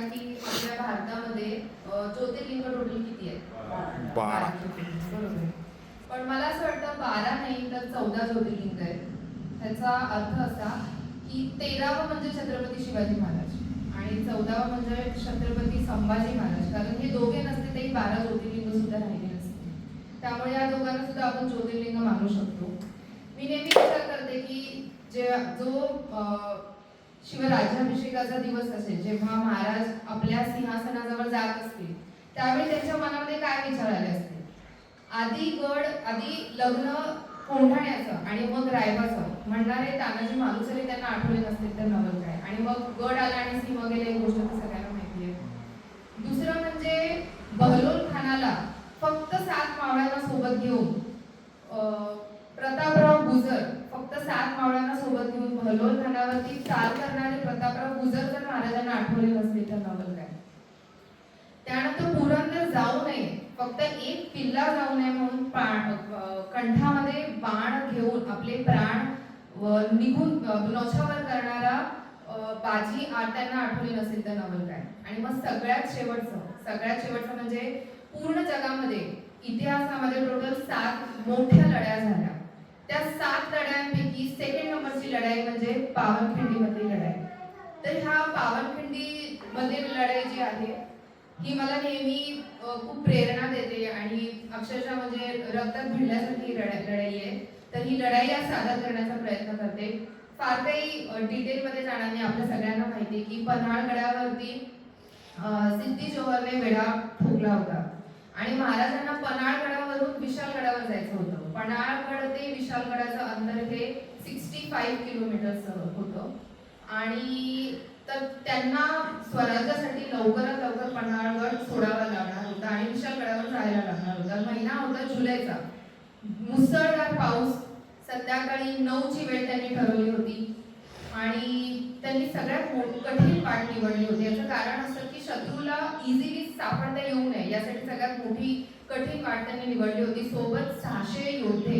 की आपल्या भारतामध्ये ज्योतिर्लिंग टोटल किती आहेत? 12. बरोबर. पण मला असं वाटतं 12 नाही तर 14 ज्योतिर्लिंग आहेत. त्याचा अर्थ असा की 13वं म्हणजे छत्रपती शिवाजी महाराज आणि 14वं म्हणजे छत्रपती संभाजी महाराज. कारण हे दोघे नसते तरी 12 ज्योतिर्लिंग सुद्धा राहिले नसते. त्यामुळे या दोघांना सुद्धा आपण ज्योतिर्लिंग मानू शकतो. मी नेहमी विचार करते की जो शिवराज्याभिषेकाचा दिवस असेल, जेव्हा महाराज आपल्या सिंहासनाजवळ जात असतील, त्यावेळी त्यांच्या मनामध्ये काय विचार आले असतील? आधी लग्न कोंढाण्याचं आणि मग रायबाचं म्हणणारे तानाजी मालुसरे त्यांना आठवले नसतील तर नवल काय. आणि मग गड आला आणि सिंह गेले, ही गोष्ट तर सगळ्यांना माहिती आहे. दुसरं म्हणजे बहलोल खानाला फक्त 7 मावळ्यांना सोबत घेऊन प्रतापराव गुजर फक्त 7 मावळ्यांना सोबत घेऊन बहलोल खानावरती चाल करणारे प्रतापराव गुजर जर महाराजांना आठवले नसतील तर नवल काय. त्यानंतर पुरंदर जाऊ नये, फक्त एक किल्ला जाऊ नये म्हणून कंठामध्ये बाण घेऊन आपले प्राण निघून नौछावर करणारा बाजी त्यांना आठवली नसेल तर नवल काय. आणि मग सगळ्यात शेवटचं म्हणजे पूर्ण जगामध्ये इतिहासामध्ये टोटल 7 मोठ्या लढाया झाल्या. त्या 7 लढायांपैकी सेकंड नंबरची लढाई म्हणजे पावनखिंडीमधली लढाई. तर ह्या पावनखिंडीमधील लढाई जी आहे ही मला नेहमी खूप प्रेरणा देते आणि अक्षरशः म्हणजे रक्तात भिडल्यासारखी लढाई आहे. तर ही लढाई आज सादर करण्याचा प्रयत्न करते. फार काही डिटेलमध्ये जाणार नाही. आपल्या सगळ्यांना माहिती आहे की पन्हाळगडावरती सिद्धी जोहरने वेढा ठोकला होता आणि महाराजांना पन्हाळगडावरून विशाळगडावर जायचं होतं. पन्हाळगड ते विशाळगडाचं अंतर हे 65 किलोमीटर्स होतं आणि तर त्यांना स्वराज्यासाठी लवकरात लवकर पन्हाळगड सोडावा लागणार होता आणि विशाळगडावर जायला लागणार होता. महिना होता जुलैचा. मुसळधार पाऊस, संध्याकाळी 9ची वेळ त्यांनी ठरवली होती आणि त्यांनी सगळ्यात कठीण वाट निवडली होती. याचं कारण असं की शत्रूला इझिली सापडता येऊ नये यासाठी सगळ्यात मोठी कठीण वाट त्यांनी निवडली होती. सोबत 600 योद्धे,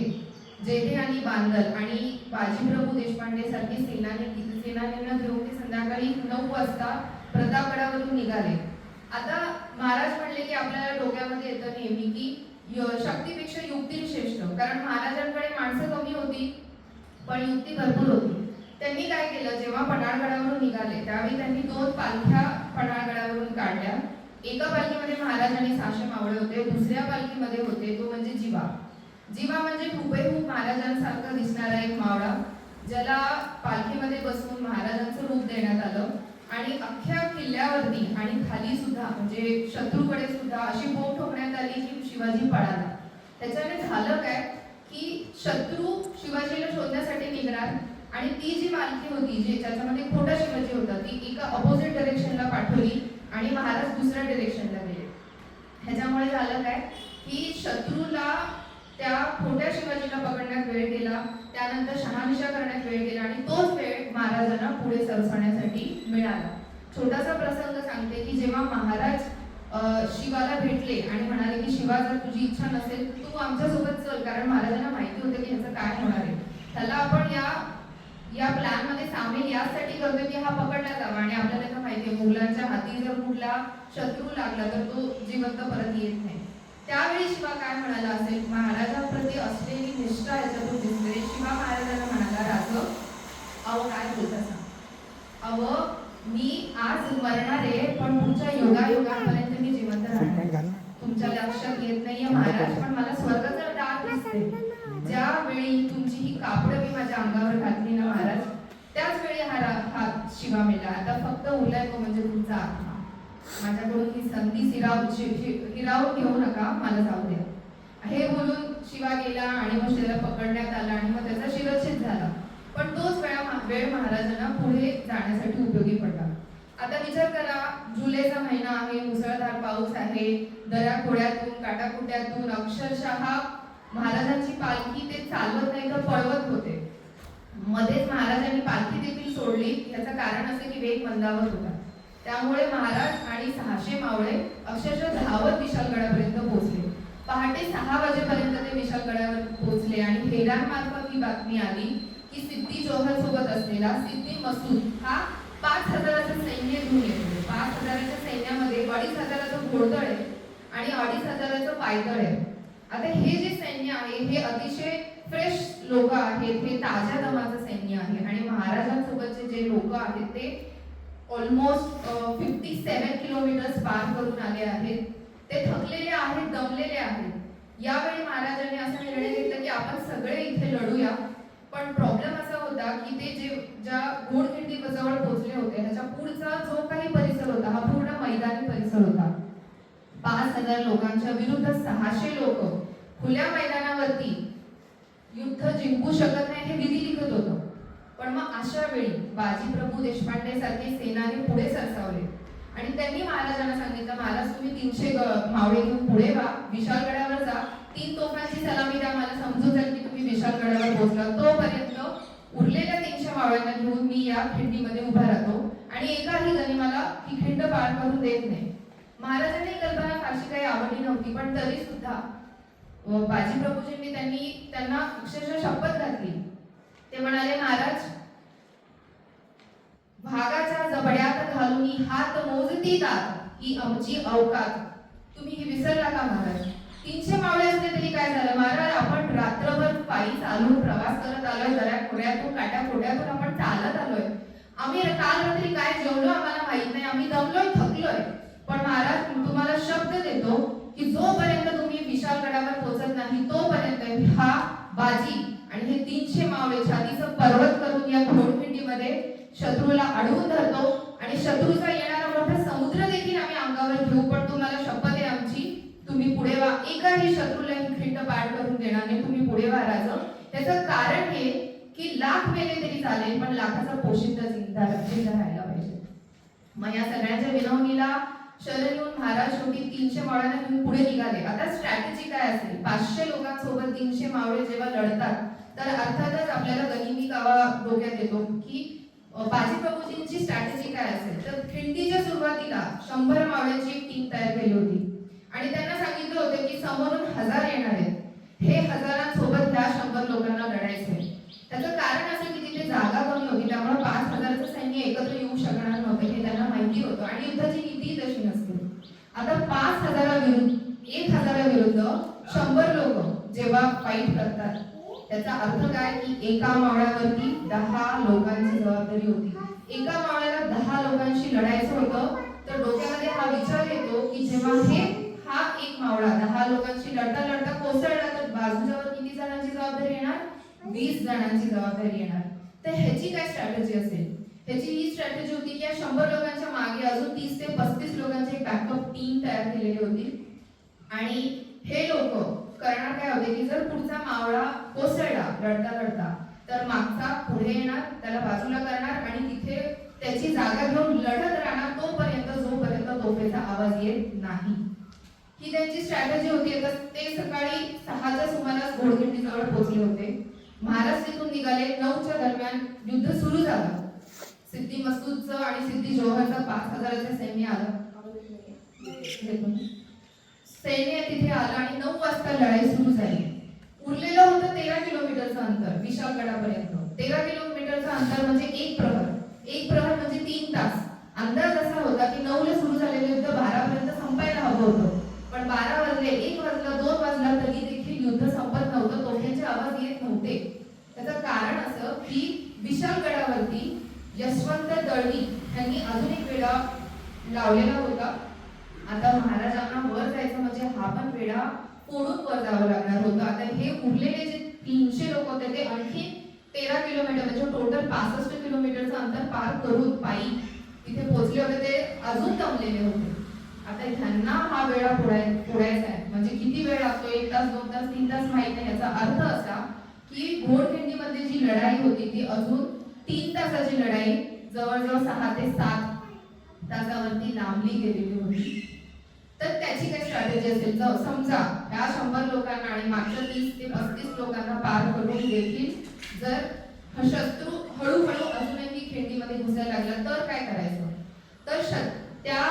जेठे आणि बांदल आणि बाजीप्रभू देशपांडे सारखी सेनानींना घेऊन ते संध्याकाळी 9 वाजता प्रतापगडावरून निघाले. आता महाराज म्हणले की आपल्याला डोक्यामध्ये येतं नेहमी की शक्तीपेक्षा युक्ती श्रेष्ठ. कारण महाराजांकडे माणसं कमी होती पण युक्ती भरपूर होती. त्यांनी काय केलं, जेव्हा पन्हाळगडावरून निघाले त्यावेळी त्यांनी 2 पालख्या पन्हाळगडावरून काढल्या. एका पालखीमध्ये महाराज आणि 600 मावळे होते. दुसऱ्या पालखीमध्ये होते तो म्हणजे जिवा म्हणजे हुबेहूब महाराजांसारखा दिसणारा एक मावळा, ज्याला पालखीमध्ये बसवून महाराजांचं रूप देण्यात आलं आणि अख्ख्या किल्ल्यावरती आणि खाली सुद्धा म्हणजे शत्रूकडे सुद्धा अशी बोंब ठोकण्यात आली की शिवाजी पळाला. त्याच्याने झालं काय की शत्रू शिवाजीला शोधण्यासाठी निघणार आणि ती जी पालखी होती ज्याच्यामध्ये खोटा शिवाजी होता ती एका अपोजिट डायरेक्शनला पाठवली आणि महाराज दुसऱ्या डायरेक्शनला गेले. ह्याच्यामुळे झालं काय की शत्रूला त्या खोट्या शिवाजीला पकडण्यात वेळ गेला, त्यानंतर शहानिशा करण्यात वेळ गेला आणि तोच वेळ महाराजांना पुढे सरसण्यासाठी मिळाला. छोटासा प्रसंग सांगते की जेव्हा महाराज शिवाला भेटले आणि म्हणाले की शिवा, जर तुझी इच्छा नसेल तू आमच्यासोबत चल, कारण महाराजांना माहिती होतं की ह्याचं काय होणार आहे. त्याला आपण या प्लॅन मध्ये सामील यासाठी करतोय की हा पकडला जावा आणि आपल्याला तर माहिती आहे मुघलांच्या हाती जर कुठला शत्रू लागला तर तो जिवंत परत येत नाही. त्यावेळी शिवा काय म्हणाला असेल, महाराजांप्रती असलेली निष्ठा याच्यातून दिसते. शिवा महाराजांना म्हणाला, राज अहो काय बोलता सांग, अहो मी आज मरणार आहे पण तुमच्या योगायोगांपर्यंत मी जिवंत राहणार. तुमच्या लक्षात येत नाहीये महाराज, पण मला स्वर्गाचा दार दिसते. ज्यावेळी तुमची ही कापडं मी माझ्या अंगावर घातली ना महाराज, त्याच वेळी हा शिवा मेला. आता फक्त उरलाय तो म्हणजे तुमचा आत्मा. माझ्याकडून ही संधी हिरावून घेऊ नका, मला जाऊ द्या. हे बोलून शिवा गेला आणि मग त्याला पकडण्यात आला आणि मग त्याचा शिरच्छेद झाला. पण तोच वेळ महाराजांना पुढे जाण्यासाठी उपयोगी पडला. आता विचार करा, जुलैचा महिना आहे, मुसळधार पाऊस आहे, दऱ्याखोड्यातून काटाकुट्यातून अक्षरशः महाराजांची पालखी ते चालवत नाही तर पळवत होते. मध्येच महाराजांनी पालखी देखील सोडली. याचं कारण असं की वेग मंदावत होता. त्यामुळे महाराज आणि 600 मावळे अक्षरशः धावत विशाळगडापर्यंत पोहोचले. पहाटे 6 वाजेपर्यंत ते विशाळगडावर पोहोचले आणि हेरांमार्फत ही बातमी आली की सिद्धी जोहर सोबत असलेला सिद्धी मसूद हा 5000 सैन्य घेऊन येतो. 5000 हजाराच्या सैन्यामध्ये 2500 घोडदळ आहे आणि 2500 पायदळ आहे. आता हे जे सैन्य आहे हे अतिशय फ्रेश लोक आहेत, हे ताज्या दमाचं सैन्य आहे आणि महाराजांसोबतचे जे लोक आहेत ते ऑलमोस्ट 57 किलोमीटर्स पार करून आले आहेत. ते थकलेले आहेत, दमलेले आहेत. यावेळी महाराजांनी असा निर्णय घेतला की आपण सगळे इथे लढूया. पण प्रॉब्लेम असा होता की ते ज्या घोडखिंडी जवळ पोहोचले होते ह्याच्या पुढचा जो काही परिसर होता हा पूर्ण मैदानी परिसर होता. 5000 लोकांच्या विरुद्ध 600 लोक खुल्या मैदानावरती युद्ध जिंकू शकत नाही हे विधी लिखत होतं. पण मग अशा वेळी बाजीप्रभू देशपांडे सारखे सेनानी पुढे सरसावले आणि त्यांनी महाराजांना सांगितलं, महाराज तुम्ही 300 मावळे घेऊन पुढे वा, विशाळगडावर जा, 3 तोफांची सलामी द्या, मला समजून जाईल की तुम्ही विशाळगडावर पोहोचला. तोपर्यंत उरलेल्या 300 मावळ्यांना घेऊन मी या खिंडीमध्ये उभा राहतो आणि एकाही जणी मला ही खिंड पार करून देत नाही. महाराजांनी कल्पना फारशी काही आवडली नव्हती, पण तरी सुद्धा बाजीप्रभूजींनी त्यांना अक्षरशः शपथ घातली. ते म्हणाले, महाराज भागाच्या जबड्यात घालून हात मोजती तात ही आमची अवकात. तुम्ही ही विसरला का महाराज? 300 मावळे असले तरी काय झालं महाराज, आपण रात्रभर पायी चालून प्रवास करत आलोय, दऱ्याखोऱ्यातून काट्याखोट्यातून आपण चालत आलोय. आम्ही काल रात्री काय जेवलो आम्हाला माहित नाही, आम्ही दमलोय, थकलोय. पण महाराज तुम्हाला शब्द देतो की जोपर्यंत तुम्ही विशाळगडावर पोहोचत नाही तोपर्यंत हा बाजी आणि हे 300 मावळे छातीचं पर्वत करून या घोडखिंडीमध्ये शत्रूला अडवून धरतो आणि शत्रूचा येणारा मोठा समुद्र देखील आम्ही अंगावर घेऊ. पण तुम्हाला शपथ आहे आमची, तुम्ही पुढे वा, एकाही शत्रूला ही खिंड पार करून देणार नाही, तुम्ही पुढे वा राजा. त्याचं कारण हे की लाख मेले तरी चालेल पण लाखाचा पोशिंदा जिंदा राहायला पाहिजे. मग या सगळ्यांच्या विनवणीला शरण येऊन महाराज शेवटी 300 मावळ्यांना घेऊन पुढे निघाले. आता स्ट्रॅटेजी काय असेल? 500 लोकांसोबत 300 मावळे जेव्हा लढतात तर अर्थातच आपल्याला गनिमी कावा डोक्यात येतो की बाजीप्रभूजींची स्ट्रॅटेजी काय असेल. तर खिंडीच्या सुरुवातीला 100 मावळ्यांची एक टीम तयार केली होती आणि त्यांना सांगितलं होतं की समोरून 1000 येणार आहेत, हे हजारांसोबत ह्या 100 लोकांना लढायचंय. त्याचं कारण असं की तिथे जागा कमी होती, त्यामुळे 5000चं सैन्य एकत्र येऊ शकणार नव्हतं हे त्यांना माहिती होतं आणि युद्धाची नीती तशी नसते. आता 5000 विरुद्ध 1000 विरुद्ध 100 लोक जेव्हा फाईट करतात त्याचा अर्थ काय की एका मावळ्यावरती 10 लोकांची जबाबदारी होती. एका मावळ्याला 10 लोकांशी लढायचं होतं. तर डोक्यामध्ये हा विचार येतो की जेव्हा हा एक मावळा 10 लोकांशी लढता लढता कोसळला तर बाजूच्यावर किती जणांची जबाबदारी येणार? 20 जणांची जबाबदारी येणार. तर ह्याची काय स्ट्रॅटेजी असेल? ह्याची ही स्ट्रॅटेजी होती की या 100 लोकांच्या मागे अजून 30 ते 35 लोकांची एक बॅकअप टीम तयार केलेली होती आणि हे लोक करणार काय होते की जर पुढचा मावळा कोसळला लढता लढता तर मागचा पुढे येणार, त्याला बाजूला करणार आणि तिथे त्याची जागा घेऊन लढत राहणार तोपर्यंत जोपर्यंत तोफेचा आवाज येत नाही. ही त्यांची स्ट्रॅटेजी होती. ते सकाळी 6च्या सुमारास घोडखिंडीजवळ पोहोचले होते. महाराज तिथून निघाले. 9च्या दरम्यान युद्ध सुरू झालं. सिद्धी मसूदचं आणि सिद्धी जोहरचं 5000चं सैन्य आलं. सैन्य तिथे आलं आणि 9 वाजता लढाई सुरू झाली. उरलेलं होतं 13 किलोमीटरचं अंतर विशाळगडापर्यंत. 13 किलोमीटरचं अंतर म्हणजे एक प्रहर म्हणजे 3 तास. अंदाज असा होता की 9ला सुरू झालेलं युद्ध 12 पर्यंत संपायला हवं होतं. पण 12 वाजले, 1 वाजला, 2 वाजला तरी देखील युद्ध संपत नव्हतं, तोफांचे आवाज येत नव्हते. त्याचं कारण असं की विशाळगडावरती यशवंत दळवी यांनी अजून एक वेढा लावलेला होता. आता महाराजांना वर जायचं म्हणजे हा पण वेढा फोडून वर जावं लागणार होतं. आता हे उरलेले जे 300 लोक होते ते आणखी 13 किलोमीटर म्हणजे टोटल 65 किलोमीटरचं अंतर पार करून पायी तिथे पोहोचले होते. ते अजून दमलेले होते. आता ह्यांना हा वेळा फोडायचा आहे म्हणजे किती वेळ लागतो? 1 तास, 2 तास, 3 तास माहित नाही. याचा अर्थ असा की घोडखिंडीमध्ये जी लढाई होती ती अजून 3 तासाची लढाई जवळजवळ 6 ते 7 तासावरती लांबली गेलेली होती. तर त्याची काय स्ट्रॅटेजी असेल? समजा या 100 लोकांना आणि मागच्या 30 ते 35 लोकांना पार करून देखील जर शत्रू हळूहळू अजूनही खिंडीमध्ये घुसायला लागला तर काय करायचं? तर त्या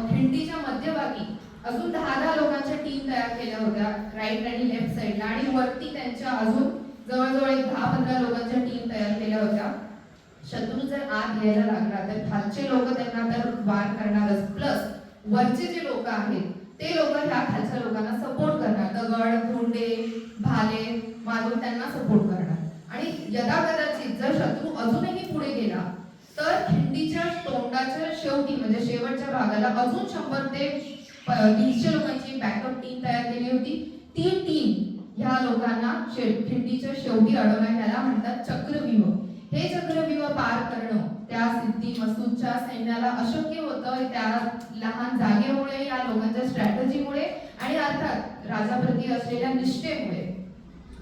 खिंडीच्या मध्यभागी अजून 10 लोकांच्या टीम तयार केल्या होत्या राईट आणि लेफ्ट साईडला आणि वरती त्यांच्या अजून जवळजवळ 10-15 लोकांच्या टीम तयार केल्या होत्या. शत्रू जर आत यायला लागला तर खालचे लोक त्यांना तर वार करणारच, प्लस वरचे जे लोक आहेत ते लोक ह्या खालच्या लोकांना सपोर्ट करणार, दगड, धोंडे, भाले मारून त्यांना सपोर्ट करणार. आणि यदाकदाचित जर शत्रू अजूनही पुढे गेला तर खिंडीच्या तोंडाच्या शेवटी म्हणजे शेवटच्या भागाला अजून 100 ते 150 लोकांची बॅकअप टीम तयार केली होती. ती टीम ह्या लोकांना खिंडीच्या शेवटी अडवणं, ह्याला म्हणतात चक्रव्यूह. हे चक्रव्यूह पार करणं त्या सिद्धी मसूदच्या सैन्याला अशक्य होतं, त्या लहान जागेमुळे, या लोकांच्या स्ट्रॅटजीमुळे आणि अर्थात राजाप्रती असलेल्या निष्ठेमुळे.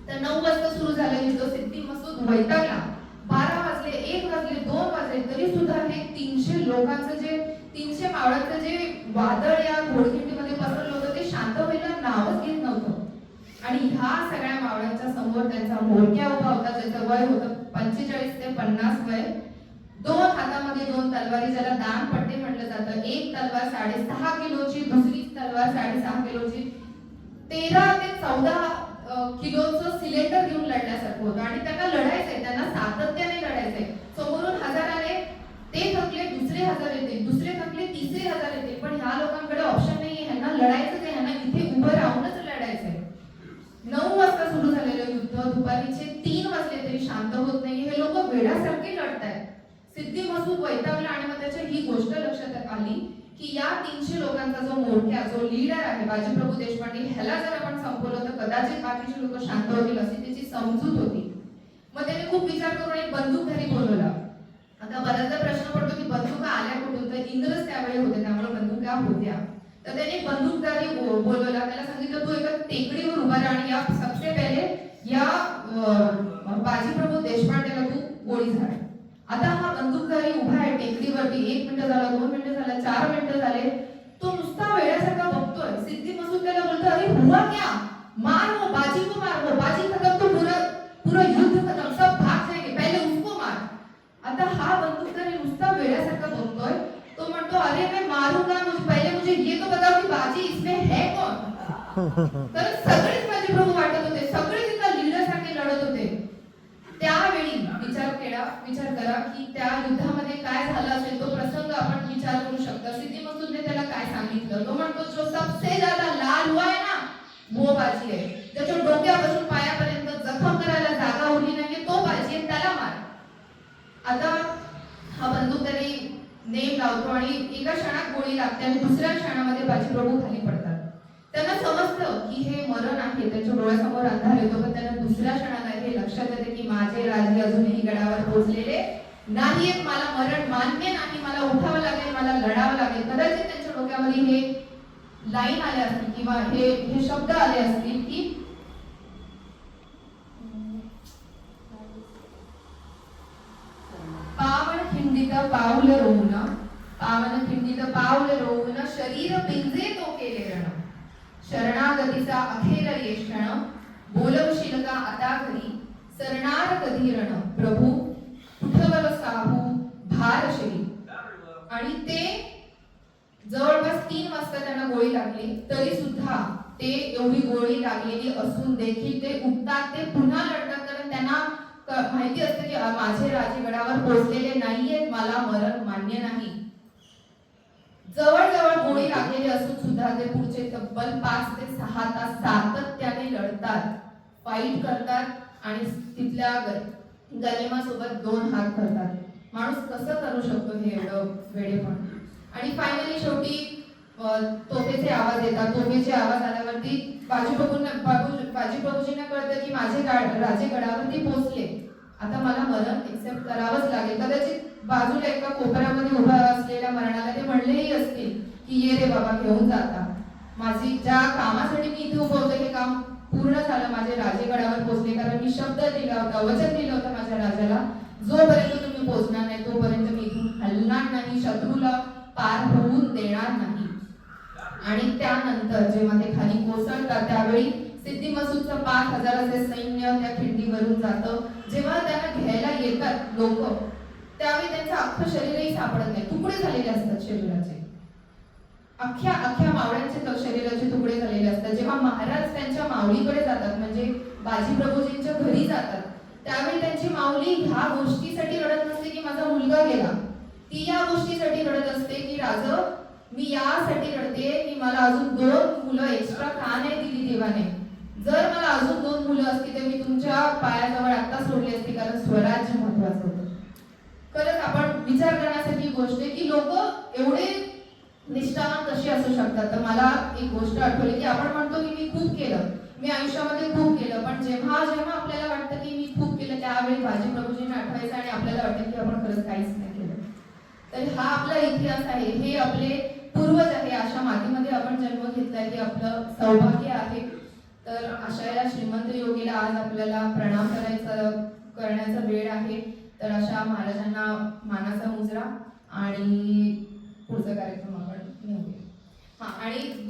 तर 9 वाजता सुरू झालं युद्ध. सिद्धी मसूद वैतागला. 12 वाजले, 1 वाजले, 2 वाजले, तरी सुद्धा हे 300 लोकांचं जे 300 मावळांचं जे वादळ या घोडखिंडीमध्ये पसरलं होतं ते शांत व्हायला नावच घेत नव्हतं. आणि ह्या सगळ्या मावळ्यांच्या समोर त्यांचा म्होरक्या उभा होता, ज्याचं वय होतं 45 ते 50 वय. 2 हातामध्ये 2 तलवारी, ज्याला दानपट्टे म्हटलं जातं. एक तलवार 6.5 किलोची, दुसरी तलवार 6.5 किलोची. 13 ते 14 किलोचं सिलेंडर घेऊन लढण्यासारखं होतं. आणि त्यांना लढायचंय, त्यांना सातत्याने लढायचंय. समोरून 1000 आले, ते थकले, दुसरे 1000 येते, दुसरे थकले, तिसरे 1000 येते. पण ह्या लोकांकडे ऑप्शन नाहीये, ह्यांना लढायचंच आहे, ह्यांना इथे उभं राहूनच लढायचंय. 9 वाजता सुरू झालेलं युद्ध दुपारीचे 3 वाजले तरी शांत होत नाही. हे लोक वेड्यासारखे लढतायत. सिद्धी मसूद वैतागला आणि मग त्याच्या ही गोष्ट लक्षात आली की या 300 लोकांचा जो मोठ्या जो लीडर आहे बाजीप्रभू देशपांडे, ह्याला जर आपण संपवलं तर कदाचित बाकीचे लोक शांत होतील अशी त्याची समजूत होती. मग त्याने खूप विचार करून एक बंदूकधारी बोलवला. आता बऱ्याचदा प्रश्न पडतो की बंदुका आल्या कुठून, तर इंग्रज त्यावेळी होते त्यामुळे बंदुका होत्या. तर त्याने बंदूकधारी बोलवला. त्याला सांगितलं तू एका टेकडीवर उभा राहा आणि या सबसे पहिले या बाजीप्रभू देशपांडेला तू गोळी झाड. आता हा बंदूकधारी उभा आहे टेकडीवरती. 1 मिनिट झाला, 2 मिनिटं झाला, 4 मिनिटं झाले. तो नुसता वेड्यासारखा बघतोय. सिद्धी मसूद त्याला बोलतो अरे हुआ क्या, मार वो बाजी को, मार वो बाजी खत्म तो पूरा युद्ध खत्म, सब भाग जाएंगे, पहले उसको मार. आता हा बंदूकधारी नुसता वेड्यासारखा बघतोय. तो म्हणतो अरे मैं मारूंगा, पहले मुझे ये तो बताओ कि बाजी इसमें है कौन. तर सगळेच बाजीप्रभू वाटत होते, सगळेच एका लीडर सारखे लढत होते. त्यावेळी विचार करा की त्या युद्धामध्ये काय झालं असेल. तो प्रसंग आपण विचार करू शकता. सिद्धी मसूदने त्याला काय सांगितलं. तो म्हणतो जो सबसे ज्यादा लाल हुआ है ना वो बाजी है, ज्याच्या डोक्यापासून पायापर्यंत जखम करायला जागा उरली नाहीये तो बाजी आहे, त्याला मार. आता हा बंदूकधारी नेम लावतो आणि एका क्षणात गोळी लागते आणि दुसऱ्या क्षणामध्ये बाजीप्रभू खाली पडतात. त्यांना समजतं की हे मरण आहे, त्यांच्या डोळ्यासमोर अंधार येतो. पण त्यांना दुसऱ्या क्षणाला हे लक्षात येते की माझे राजे अजूनही गडावर पोहोचलेले नाहीयेत, मला मरण मान्य नाही, मला उठावं लागेल, मला लढावं लागेल. कदाचित त्यांच्या डोक्यामध्ये हे लाईन आले असतील किंवा हे शब्द आले असतील की पावन खिंडित पाऊल रोवून, पावन खिंडित पाऊल रोवून शरीर पिंजे तो केले रण, शरणागतीचा अखेर येष्टण, बोलवशील का आता घरी, सरणार कधी रण, प्रभू उठवल साहू भार शरी. आणि ते जवळपास 3 वाजता त्यांना गोळी लागली तरी सुद्धा ते एवढी गोळी लागलेली असून देखील ते उठतात, ते पुन्हा लढतात. कारण त्यांना माहिती असते की माझे राजे गडावर पोहोचलेले नाहीयेत, मला मरण मान्य नाही. जवळजवळ गोळी लागलेली असून सुद्धा ते पुढचे तब्बल 5 ते 6 तास सातत्याने लढतात, फाईट करतात आणि तिथल्या गनिमासोबत 2 हात करतात. माणूस कसं करू शकतो हे एवढं वेडेपण. आणि फायनली शेवटी तोफेचे आवाज येतात. तोफेचे आवाज आल्यावरती बाजीप्रभूजींना कळतं की माझे राजे गडावरती पोहोचले, आता मला मरण एक्सेप्ट करावंच लागेल. कदाचित बाजूला एका कोपऱ्यामध्ये उभा असलेल्या मरणाला ते म्हणलेही असतील की ये रे बाबा घेऊन जाता, माझी ज्या कामासाठी मी इथे उभं होतं हे काम पूर्ण झालं, माझे राजे गडावर पोहोचले. कारण मी शब्द दिला होता, वचन दिलं होतं माझ्या राजाला, जोपर्यंत तुम्ही पोहोचणार नाही तोपर्यंत मी इथून हलणार नाही, शत्रूला पार होऊन देणार नाही. आणि त्यानंतर जेव्हा ते खाली कोसळतात त्यावेळी सिद्धी मसूदचं 5000 सैन्य त्या खिंडीवरून जातं. जेव्हा त्यांना घ्यायला येतात लोक त्यावेळी त्यांचं अख्खं शरीरही सापडत नाही, तुकडे झालेले असतात शरीराचे, अख्ख्या मावळ्यांचे शरीराचे तुकडे झालेले असतात. जेव्हा महाराज त्यांच्या माऊलीकडे जातात म्हणजे बाजीप्रभूजींच्या घरी जातात त्यावेळी त्यांची माऊली ह्या गोष्टीसाठी रडत नसते की माझा मुलगा गेला, ती या गोष्टीसाठी रडत असते की मी यासाठी रडते की मला अजून 2 मुलं एक्स्ट्रा का नाही दिली देवाने. जर मला अजून 2 मुलं असती तर मी तुमच्या पायाजवळ आता सोडली असती, कारण स्वराज्य महत्वाचं होतं. खरंच आपण विचार करण्यासारखी गोष्ट आहे की लोक एवढे निष्ठावान कशी असू शकतात. तर मला एक गोष्ट आठवली की आपण म्हणतो की मी खूप केलं, मी आयुष्यामध्ये खूप केलं, पण जेव्हा जेव्हा आपल्याला वाटतं की मी खूप केलं त्यावेळी बाजी प्रभूजींना आठवायचं आणि आपल्याला वाटतं की आपण खरंच काहीच नाही केलं. तर हा आपला इतिहास आहे, हे आपले पूर्वज आहे, अशा मातीमध्ये आपण जन्म घेतलाय, हे आपलं सौभाग्य आहे. तर अशा या श्रीमंत योगीला आज आपल्याला प्रणाम करण्याचा वेळ आहे. तर अशा महाराजांना मानाचा मुजरा आणि पुढचा कार्यक्रम आपण नेऊया. हा, आणि